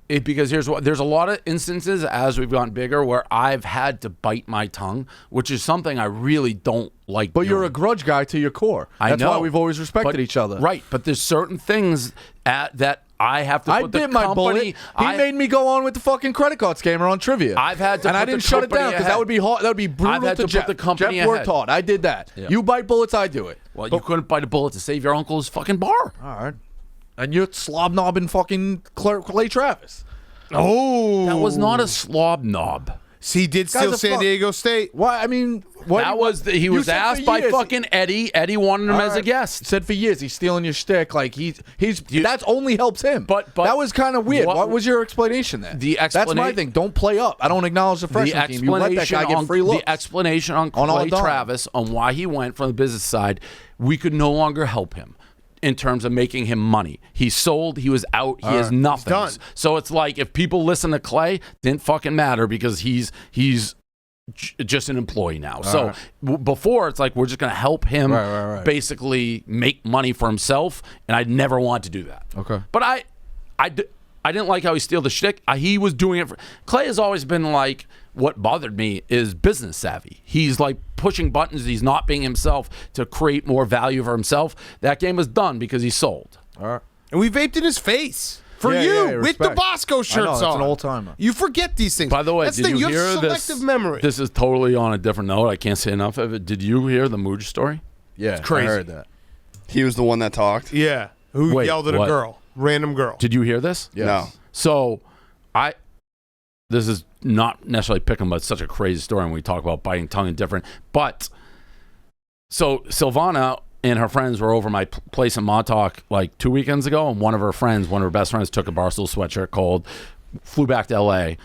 Because here's what, there's a lot of instances as we've gotten bigger where I've had to bite my tongue, which is something I really don't like. But doing. you're a grudge guy to your core. That's why we've always respected each other. Right, but there's certain things that I have to put I bit my bullet. He made me go on with the fucking credit card scammer on trivia. I've had to, and I didn't shut it down because that would be hard. That would be brutal. I've had to Jeff. put the company Jeff worked ahead. hard. I did that. Yeah. You bite bullets, I do it. Well, you couldn't bite a bullet to save your uncle's fucking bar. All right, and you're slob knobbing fucking Clay Travis. Oh, that was not a slob knob. See, he did steal San Diego State. Why? I mean, he was asked by fucking Eddie. Eddie wanted him as a guest. Said for years he's stealing your shtick. Like he's that only helps him. But that was kind of weird. What was your explanation there? That's my thing. Don't play up. I don't acknowledge the freshman team. You let that guy get free looks. The explanation on Clay Travis on why he went from the business side, we could no longer help him. In terms of making him money, he sold. He was out. He has nothing. Done. So it's like if people listen to Clay, didn't fucking matter because he's just an employee now. So before it's like we're just gonna help him basically make money for himself, and I'd never want to do that. Okay. But I didn't like how he steal the shtick. He was doing it. Clay has always been like. What bothered me is business savvy. He's like pushing buttons. He's not being himself to create more value for himself. That game was done because he sold. All right. And we vaped in his face for you with the Bosco shirts on. It's an old timer. You forget these things. By the way, that's did the thing. you You hear have selective memory. This is totally on a different note. I can't say enough of it. Did you hear the Mooj story? Yeah, it's crazy. I heard that. He was the one that talked? Yeah. Who yelled at a girl. Random girl. Did you hear this? Yes. No. So, this is not necessarily picking, but it's such a crazy story when we talk about biting tongue and different. But, so Silvana and her friends were over my place in Montauk like 2 weekends ago, and one of her best friends, took a Barstool sweatshirt cold, flew back to L.A.,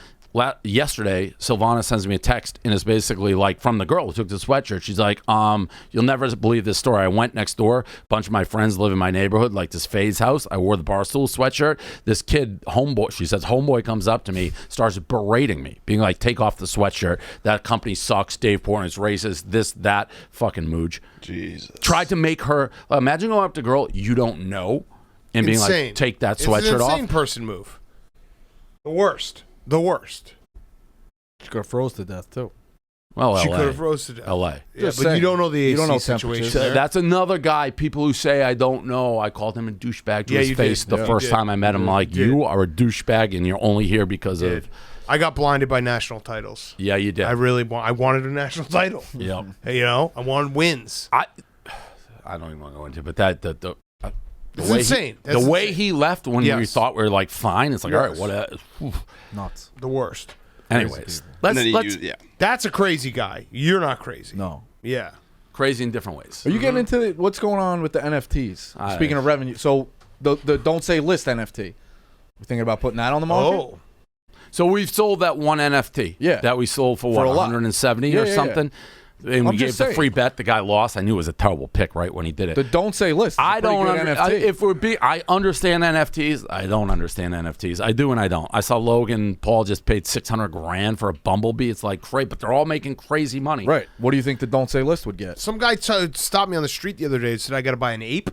yesterday, Silvana sends me a text, and it's basically like from the girl who took the sweatshirt. She's like, you'll never believe this story. I went next door. A bunch of my friends live in my neighborhood, like this Faye's house. I wore the Barstool sweatshirt. This kid, homeboy, she says, homeboy comes up to me, starts berating me, being like, take off the sweatshirt. That company sucks. Dave Portnoy is racist. This, that, fucking Mooj. Jesus. Tried to make her, imagine going up to a girl you don't know and being like, take that sweatshirt off. It's an insane person move. The worst. She could have froze to death too. Well, she LA. could have froze to death. LA. Yeah, but you don't know the AC situation. So that's another guy. People who say I don't know. I called him a douchebag to his face the first time I met him. Like, you are a douchebag, and you're only here because of. I got blinded by national titles. Yeah, you did. I wanted a national title. Yep. You know, I wanted wins. I don't even want to go into it, but the way insane. The way he left when we thought we were like fine. It's like, all right, what? Nuts. The worst. Anyways, that's a crazy guy. You're not crazy. No. Yeah. Crazy in different ways. Are you getting into what's going on with the NFTs? Speaking of revenue, so the Don't Say List NFT. We're thinking about putting that on the market? Oh. So we've sold that one NFT. Yeah. That we sold for what, 170 or something? And we gave the free bet. The guy lost. I knew it was a terrible pick right when he did it. The Don't Say List. I don't NFT. I understand NFTs. I don't understand NFTs. I do and I don't. I saw Logan Paul just paid $600,000 for a bumblebee. It's like great, but they're all making crazy money. Right. What do you think the Don't Say List would get? Some guy stopped me on the street the other day and said I got to buy an ape.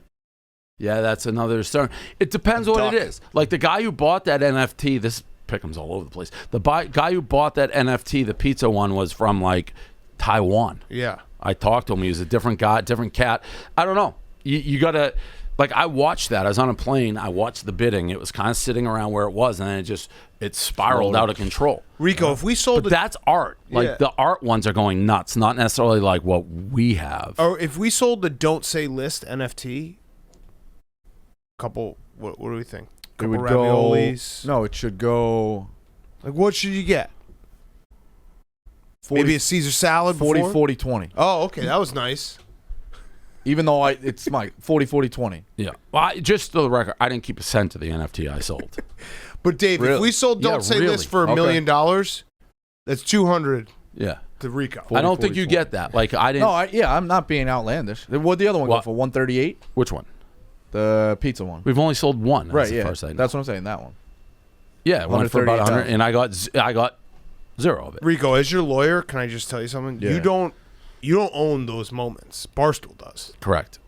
Yeah, that's another story. It depends what it is. Like the guy who bought that NFT, this pick'em's all over the place. The guy who bought that NFT, the pizza one, was from like Taiwan. Yeah. I talked to him. He was a different guy, different cat. I don't know. You got to, like, I watched that. I was on a plane. I watched the bidding. It was kind of sitting around where it was, and then it spiraled out of control. Rico, if we sold but that's art. Like, the art ones are going nuts, not necessarily like what we have. Or if we sold the Don't Say List NFT, couple, what do we think? Couple it would raviolis. No, it should go. Like, what should you get? 40, maybe a Caesar salad 40, before? 40, 20. Oh, okay. That was nice. Even though it's my 40, 40, 20. Yeah. Well, just for the record, I didn't keep a cent of the NFT I sold. But, Dave, if we sold Don't Say List for $1 million, that's $200 to Rico. 40, I don't think you get that. Like, I didn't. No, I'm not being outlandish. What'd the other one go for? 138? Which one? The pizza one. We've only sold one. Right, yeah. That's what I'm saying, that one. Yeah, it went for about 100, and I got zero of it. Rico, as your lawyer, can I just tell you something? Yeah. You don't own those moments. Barstool does. Correct.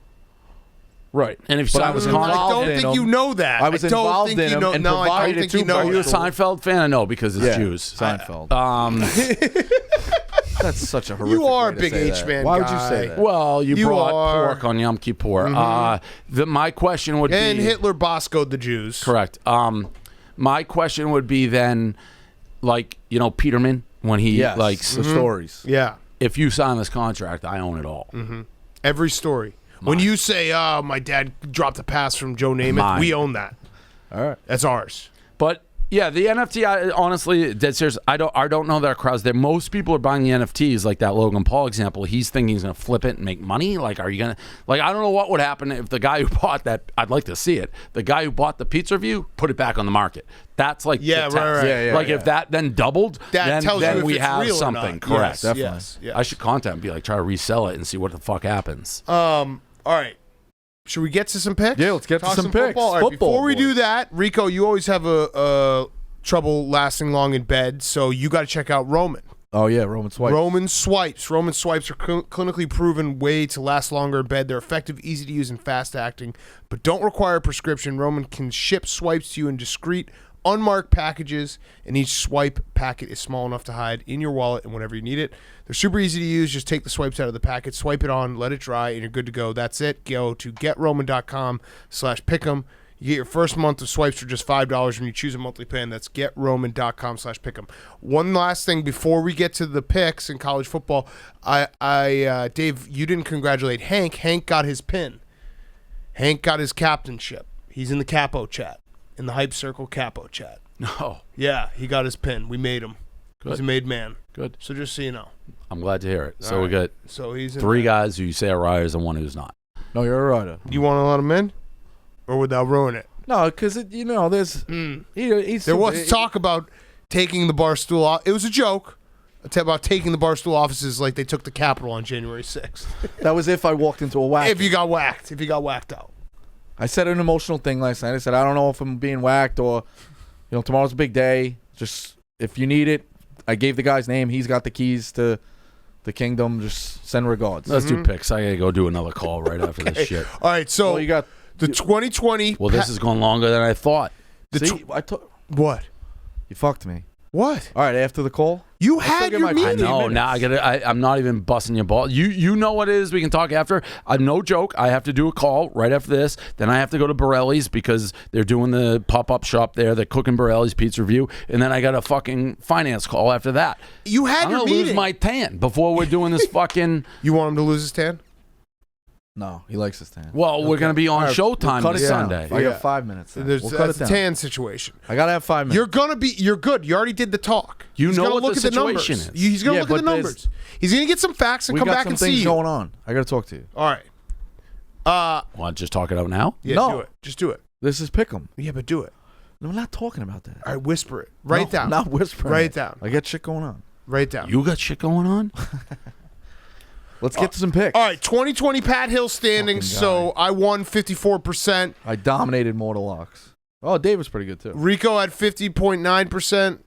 Right. And if I was I don't think you know that. I was involved in them and provided it to Are you a Seinfeld fan? I know because it's Jews. Seinfeld. That's such a horrific You are way a big to say H-man Why guy. would you say that? Well, you brought pork on Yom Kippur. My question would be... And Hitler Boscoed the Jews. Correct. My question would be then, like, Peterman, when he likes... the stories. Yeah. If you sign this contract, I own it all. Every story. When you say, my dad dropped a pass from Joe Namath, we own that. All right. That's ours. But... yeah, the NFT, honestly, dead serious, I don't know that crowd's there. Most people are buying the NFTs, like that Logan Paul example. He's thinking he's going to flip it and make money. Like, are you going to... like, I don't know what would happen if the guy who bought that... I'd like to see it. The guy who bought the pizza review, put it back on the market. That's like... Yeah, the test. right. Yeah, like, if that then doubled, that tells you then if we it's have real or something. not. Correct. Yes, definitely. Yes. I should contact and be like, try to resell it and see what the fuck happens. All right. Should we get to some picks? Yeah, let's get to some picks. Football. All right, before we do that, Rico, you always have a trouble lasting long in bed, so you got to check out Roman. Oh, yeah, Roman swipes. Roman swipes. Roman swipes are clinically proven way to last longer in bed. They're effective, easy to use, and fast acting, but don't require a prescription. Roman can ship swipes to you in discreet, unmarked packages, and each swipe packet is small enough to hide in your wallet and whenever you need it. They're super easy to use. Just take the swipes out of the packet, swipe it on, let it dry, and you're good to go. That's it. Go to GetRoman.com/pick'em. You get your first month of swipes for just $5 when you choose a monthly plan. That's GetRoman.com/pick'em. One last thing before we get to the picks in college football, Dave, you didn't congratulate Hank. Hank got his pin. Hank got his captainship. He's in the Capo chat, in the Hype Circle Capo chat. No. Yeah, he got his pin. We made him. Good. He's a made man. Good. So just so you know. I'm glad to hear it. So All we got he's in 3 guys who you say are riders and 1 who's not. No, you're a rider. You want to let him in? Or would that ruin it? No, because, there's... There was talk about taking the Barstool off. It was a joke about taking the Barstool offices like they took the Capitol on January 6th. That was if I walked into a whack. If you got whacked out. I said an emotional thing last night. I said, I don't know if I'm being whacked or, tomorrow's a big day. Just, if you need it, I gave the guy's name. He's got the keys to the kingdom. Just send regards. Let's do picks. I got to go do another call right after this shit. All right, so you got the 2020. Well, this is going longer than I thought. What? You fucked me. What? All right, after the call? You had your meeting. I know. Now I'm not even busting your ball. You know what it is. We can talk after. No joke. I have to do a call right after this. Then I have to go to Borelli's because they're doing the pop-up shop there. They're cooking Borelli's pizza review. And then I got a fucking finance call after that. You had I'm your gonna meeting. lose my tan before we're doing this fucking... You want him to lose his tan? No, he likes his tan. Well, we're going to be on All right, Showtime cut this it down. Sunday. I Yeah. got 5 minutes. Then. There's We'll cut it that's a down. tan situation. I gotta have 5 minutes. You're good. You already did the talk. You He's know gonna what look the at numbers. situation is. He's gonna Yeah, look at the but there's- numbers. He's gonna get some facts and we come got back some and see things you. going on. I gotta talk to you. All right. Want to just talk it out now? Yeah, No. do it. Just do it. This is Pick'em. Yeah, but do it. No, I'm not talking about that. All right, whisper it. Write it No, down. I'm not whispering. Write it it down. I got shit going on. Write it down. You got shit going on? Let's get to some picks. All right, 2020 Pat Hill standings. Fucking So I won 54%. I dominated Mortal Locks. Oh, Dave was pretty good too. Rico had 50.9%.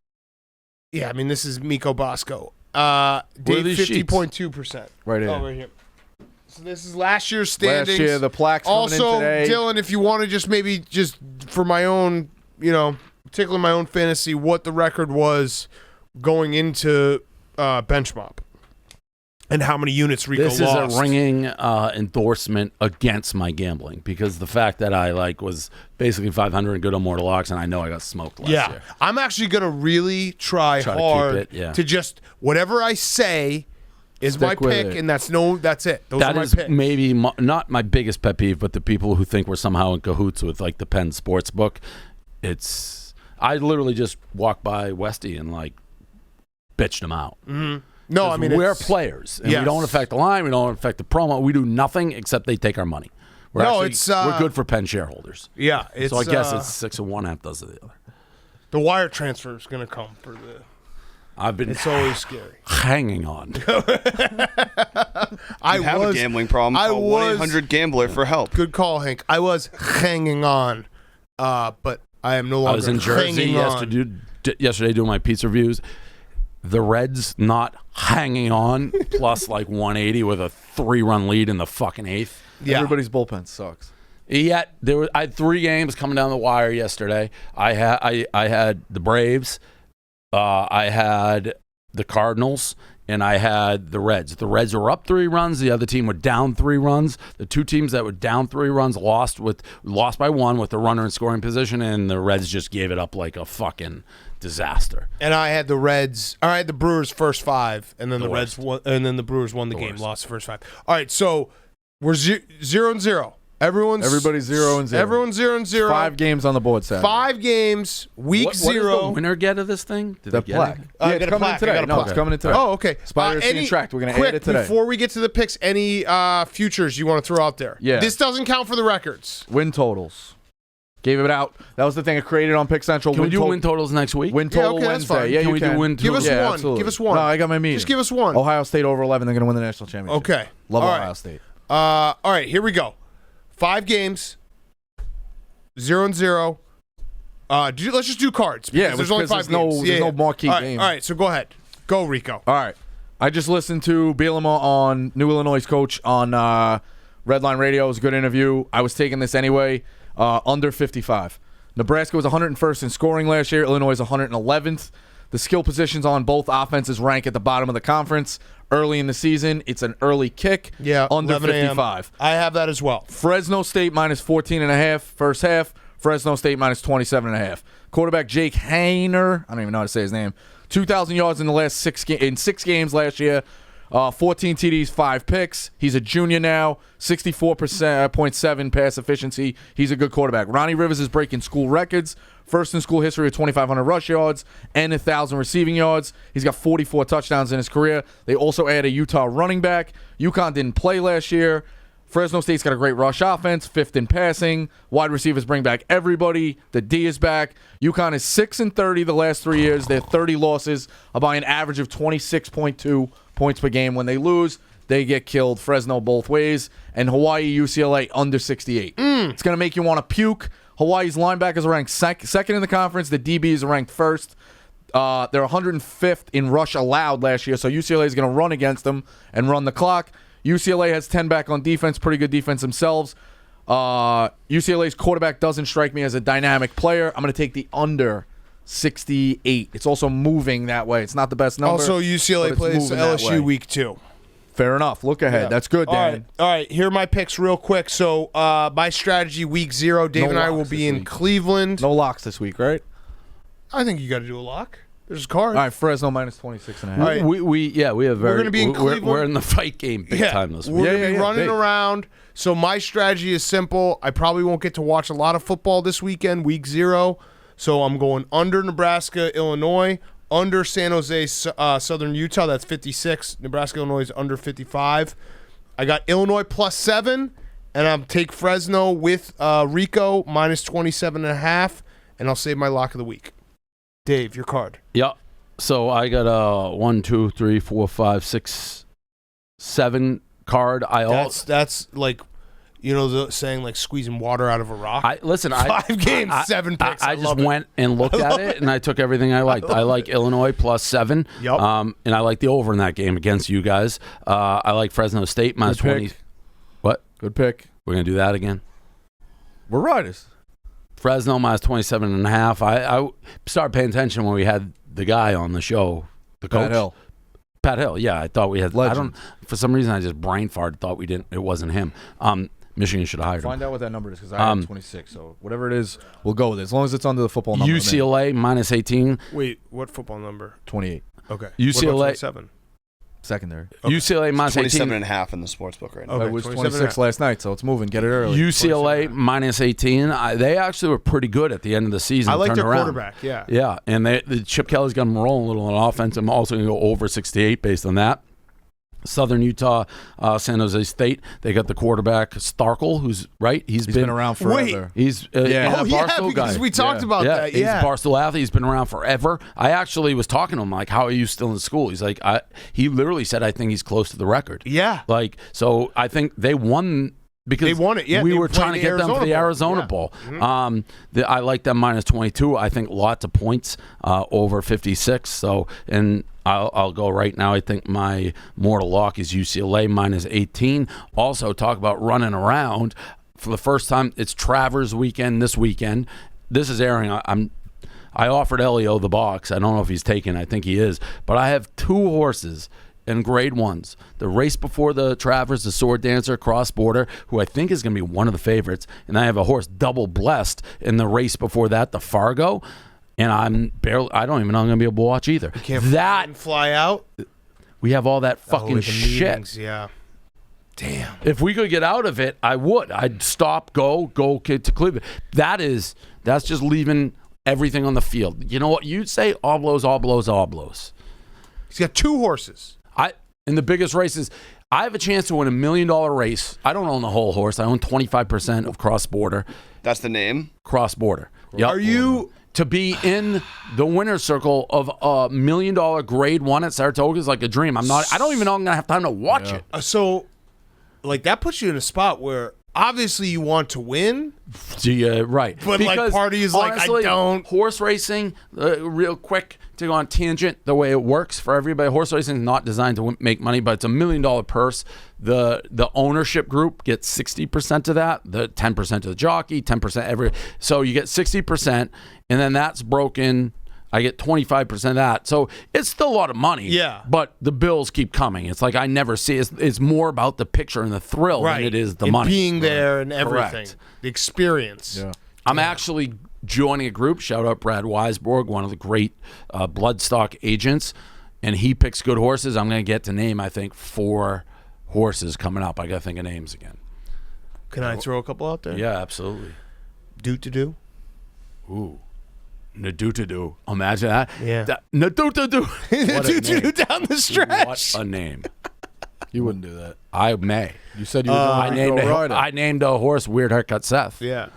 Yeah, I mean, this is Miko Bosco. Dave, these sheets? 50.2%. Right here. Oh, right here. So this is last year's standings. Last year, the plaques coming Also, in today. Dylan, if you want to just for my own, particularly my own fantasy, what the record was going into bench mob and how many units Rico This lost. is a ringing endorsement against my gambling because the fact that I was basically 500 and good on Mortal Locks, and I know I got smoked last year. I'm actually gonna really try to keep hard it, yeah. to just whatever I say is Stick my with pick, it. and that's it. Those are That my is picks. maybe not my biggest pet peeve, but the people who think we're somehow in cahoots with the Penn Sports Book. I literally just walked by Westy and bitched them out. No, I mean we're it's, players, and Yes. we don't affect the line. We don't affect the promo. We do nothing except they take our money. We're good for Penn shareholders. Yeah, it's, So I guess it's 6 of one, half dozen of the other. the wire transfer is gonna come for the. I've been It's always scary. hanging on. I You have was a gambling problem. I Call was 1-800-GAMBLER for help. good call, Hank. I was hanging on, but I am no longer. I was in Jersey hanging on. yesterday doing my pizza reviews. The Reds not hanging on plus 180 with a 3-run lead in the fucking 8th. Yeah. Everybody's bullpen sucks. Yet I had 3 games coming down the wire yesterday. I had the Braves, I had the Cardinals, and I had the Reds. The Reds were up 3 runs. The other team were down 3 runs. The 2 teams that were down 3 runs lost by 1 with the runner in scoring position, and the Reds just gave it up like a fucking disaster. And I had the Reds. I had the Brewers first 5, and then the Reds worst. won, and then the Brewers won the game, worst. lost the first 5. All right, so we're 0-0. Everybody's 0-0. Everyone's 0-0. 5 games on the board Saturday. 5 games. Week What does the 0. winner get of this thing? Did The they get plaque. it? I Yeah, got it's a coming in plaque. I today. got a No, plaque. it's coming in today. Oh, okay. Spider City Tract. We're going to quick, add it today. Before we get to the picks, any futures you want to throw out there? Yeah. This doesn't count for the records. Win totals. Gave it out. That was the thing I created on Pick Central. Can we do win totals next week? Win total okay, that's Wednesday. fine. Yeah, Can you we do can. win Give us totals? Yeah, one. absolutely. Give us one. No, I got my meeting. Just give us one. Ohio State over 11. They're going to win the national championship. Okay. Love All Ohio right. State. All right, here we go. 5 games. 0-0. Let's just do cards. Yeah, because there's only 5 games. there's no marquee all right, game. All right, so go ahead. Go, Rico. All right. I just listened to Bielema on New Illinois' coach on Redline Radio. It was a good interview. I was taking this anyway. Under 55. Nebraska was 101st in scoring last year. Illinois is 111th. The skill positions on both offenses rank at the bottom of the conference. Early in the season, it's an early kick. Yeah, Under 11 a.m. 55. I have that as well. Fresno State minus 14.5 first half. Fresno State minus 27.5. Quarterback Jake Haener, I don't even know how to say his name. 2,000 yards in the last 6 games last year. 14 TDs, 5 picks. He's a junior now. 64.7 pass efficiency. He's a good quarterback. Ronnie Rivers is breaking school records. First in school history with 2,500 rush yards and 1,000 receiving yards. He's got 44 touchdowns in his career. They also added a Utah running back. UConn didn't play last year. Fresno State's got a great rush offense, 5th in passing. Wide receivers bring back everybody. The D is back. UConn is 6-30 the last 3 years. Their 30 losses are by an average of 26.2 points per game. When they lose, they get killed. Fresno both ways. And Hawaii, UCLA under 68. It's going to make you want to puke. Hawaii's linebackers are ranked second in the conference. The DBs are ranked first. They're 105th in rush allowed last year, so UCLA is going to run against them and run the clock. UCLA has 10 back on defense, pretty good defense themselves. UCLA's quarterback doesn't strike me as a dynamic player. I'm going to take the under 68. It's also moving that way. It's not the best number. Also, but UCLA it's plays moving that way. LSU week 2. Fair enough. Look ahead. Yeah. That's good, Dan. All right. Here are my picks real quick. So, my strategy week 0, Dave No and I will locks be this in week. Cleveland. No locks this week, right? I think you got to do a lock. There's a card. All right, Fresno minus 26.5. All right. We have very. gonna be in Cleveland. We're in the fight game big time this week. We're going to be running big. around. So my strategy is simple. I probably won't get to watch a lot of football this weekend, week 0. So I'm going under Nebraska, Illinois, under San Jose, Southern Utah. That's 56. Nebraska, Illinois is under 55. I got Illinois plus 7, and I'll take Fresno with Rico minus 27.5, and I'll save my lock of the week. Dave, your card. Yeah. So I got 1, 2, 3, 4, 5, 6, 7 card. That's like, you know, the saying like squeezing water out of a rock. 5 games, 7 picks. I just went and looked at it, and I took everything I liked. I like Illinois plus 7. Yep. And I like the over in that game against you guys. I like Fresno State minus Good 20. pick. What? Good pick. We're gonna do that again. We're riders. Fresno minus 27.5. I started paying attention when we had the guy on the show, the coach. Pat Hill. Yeah, I thought we had. Legend. For some reason, I just brain farted. Thought we didn't. It wasn't him. Michigan should have hired him. Find out what that number is because I have 26. So whatever it is, we'll go with it. As long as it's under the football number. UCLA minus 18. Wait, what football number? 28. Okay. UCLA 7. Secondary. Okay. UCLA minus 18. 27.5 in the sports book right now. Okay, It was 27 26 last night, so it's moving. Get it early. UCLA minus 18. They actually were pretty good at the end of the season. I like turned their around. quarterback. Yeah. Yeah, and the Chip Kelly's got them rolling a little on offense. I'm also going to go over 68 based on that. Southern Utah, San Jose State. They got the quarterback Starkel, who's right. He's been around forever. He's Yeah. a Oh, yeah, Barstool because guy. we talked about Yeah, that. he's Yeah. a Barstool athlete. He's been around forever. I actually was talking to him like, "How are you still in school?" He's like, he literally said, "I think he's close to the record." Yeah. Like, so I think they won. Because They won it, yeah. we They were played trying to the get them for the Arizona Arizona Bowl. Yeah. I like them minus 22. I think lots of points over 56. So, and I'll go right now. I think my mortal lock is UCLA minus 18. Also, talk about running around. For the first time, it's Travers weekend this weekend. This is airing. I offered Elio the box. I don't know if he's taken. I think he is. But I have 2 horses in grade 1s. The race before the Travers, the Sword Dancer, Cross Border, who I think is going to be one of the favorites. And I have a horse Double Blessed in the race before that, the Fargo. And I don't even know I'm going to be able to watch either. Can't fly out. We have all that fucking with the shit. meetings, yeah. Damn. If we could get out of it, I would. I'd stop, go to Cleveland. That's just leaving everything on the field. You know what? You'd say all blows, all blows, all blows. He's got 2 horses. In the biggest races, I have a chance to win $1 million race. I don't own the whole horse. I own 25% of Cross Border. That's the name? Cross Border. Yep. Are you to be in the winner's circle of a $1 million grade 1 at Saratoga is like a dream. I don't even know I'm going to have time to watch it. so like that puts you in a spot where obviously you want to win, Right. but like party is honestly, like I don't. Horse racing, real quick to go on tangent, the way it works for everybody, horse racing is not designed to make money, but it's $1 million purse. The ownership group gets 60% of that, the 10% to the jockey, 10% so you get 60%, and then that's broken. I get 25% of that. So it's still a lot of money. Yeah. But the bills keep coming. It's like I never see it. It's more about the picture and the thrill than it is the and money. being there and everything. Correct. The experience. Yeah. I'm actually joining a group. Shout out Brad Weisborg, one of the great bloodstock agents. And he picks good horses. I'm going to get to name, I think, 4 horses coming up. I got to think of names again. Can I throw a couple out there? Yeah, absolutely. Do. Ooh. Nadoo-to-do. Imagine that. Yeah. Nadoo-to-do. What a Do name. down the stretch. What a name. You wouldn't do that. I may. You said you were going to ride it. I named a horse Weird Haircut Seth. Yeah.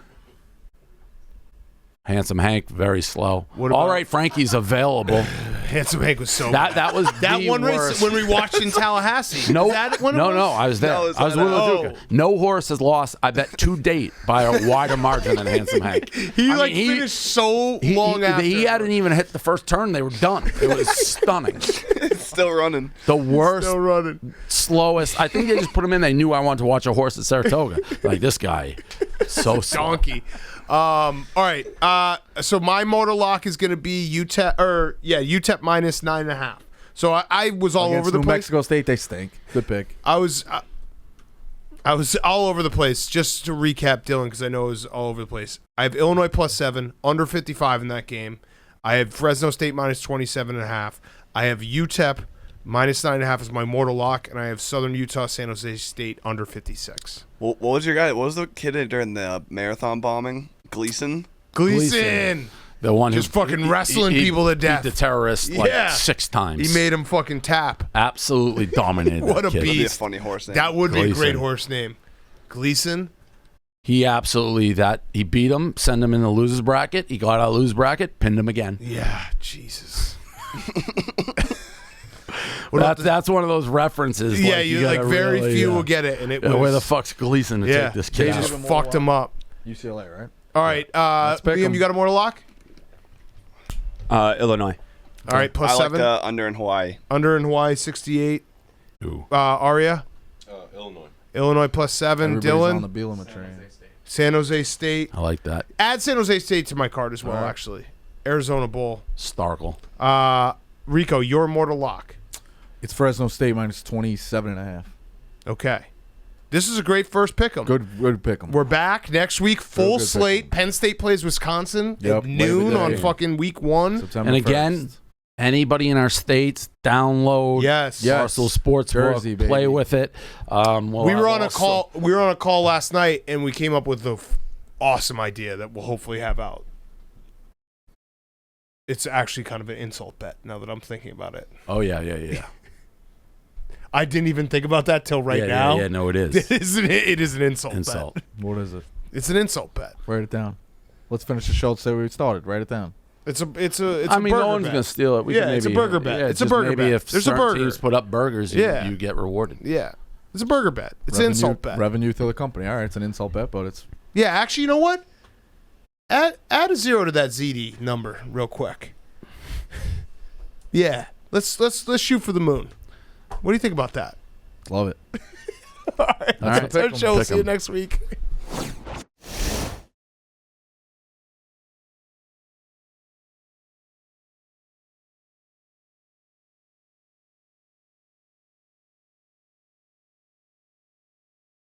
Handsome Hank, very slow. What All about- right, Frankie's available. Handsome Hank was so That was that the one worst. race when we watched in Tallahassee. No, Was that when it no, was? no. I was there. No, it was I was not with that. Leduca. No horse has lost. I bet to date by a wider margin than Handsome Hank. He finished so long after. He hadn't even hit the first turn. They were done. It was stunning. It's still running. The worst, Still running. slowest. I think they just put him in. They knew I wanted to watch a horse at Saratoga. Like this guy, so slow. Donkey. All right. So my motor lock is going to be UTEP minus 9.5. So I was all Against over the New place. Mexico State, they stink. Good pick. I was all over the place. Just to recap, Dylan, because I know it was all over the place. I have Illinois plus 7, under 55 in that game. I have Fresno State minus 27.5. I have UTEP minus 9.5 is my mortal lock, and I have Southern Utah, San Jose State under 56. What was your guy? What was the kid during the marathon bombing? Gleason? Gleason. The one Just who fucking wrestling people to death. Beat the terrorist like Yeah. 6 times. He made him fucking tap. Absolutely dominated. What that a kid. That'd be a beast. funny horse name. That would be a great Gleason. horse name. Gleason. He absolutely he beat him, sent him in the losers bracket. He got out of the losers bracket, pinned him again. Yeah, Jesus. What about That's one of those references. yeah, like, you gotta like very really, few will get it, and it was where the fuck's Gleason to take this kid they out? just Give him fucked more him up. UCLA, right? All right, pick Liam, 'em. you got a mortal lock? Illinois. All right, plus I like 7. the under in Hawaii. Under in Hawaii, 68. Ooh. Aria, Illinois. Illinois plus 7. Everybody's on the Dylan, Bielema train. San Jose State. I like that. Add San Jose State to my card as well, All right. actually. Arizona Bowl. Starkle. Rico, your mortal lock. It's Fresno State minus 27.5. Okay. This is a great first pick 'em. Good pick 'em. We're back next week, full good slate. pick 'em. Penn State plays Wisconsin Yep, at noon Labor on Day. fucking week 1. September And again, 1st. anybody in our states, download Yes. Barstool Sports, Jersey, baby. play with it. We were on a call. We were on a call last night, and we came up with an awesome idea that we'll hopefully have out. It's actually kind of an insult bet now that I'm thinking about it. Oh yeah. I didn't even think about that till right yeah, now. Yeah, no, it is. It is an insult. Insult. Bet. What is it? It's an insult bet. Write it down. Let's finish the show and say where we started. Write it down. It's a I mean, burger no one's bet. gonna steal it. We Yeah, can it's a maybe- burger bet. yeah, It's a just burger maybe bet. if There's a certain burger. teams put up burgers, Yeah. you get rewarded. Yeah, it's a burger bet. It's an insult bet. Revenue to the company. All right, it's an insult bet, but it's Yeah, actually, you know what? Add a 0 to that Ziti number real quick. Yeah, let's shoot for the moon. What do you think about that? love it. All right, That's that's our the pick 'em. show. Pick See you 'em. next week.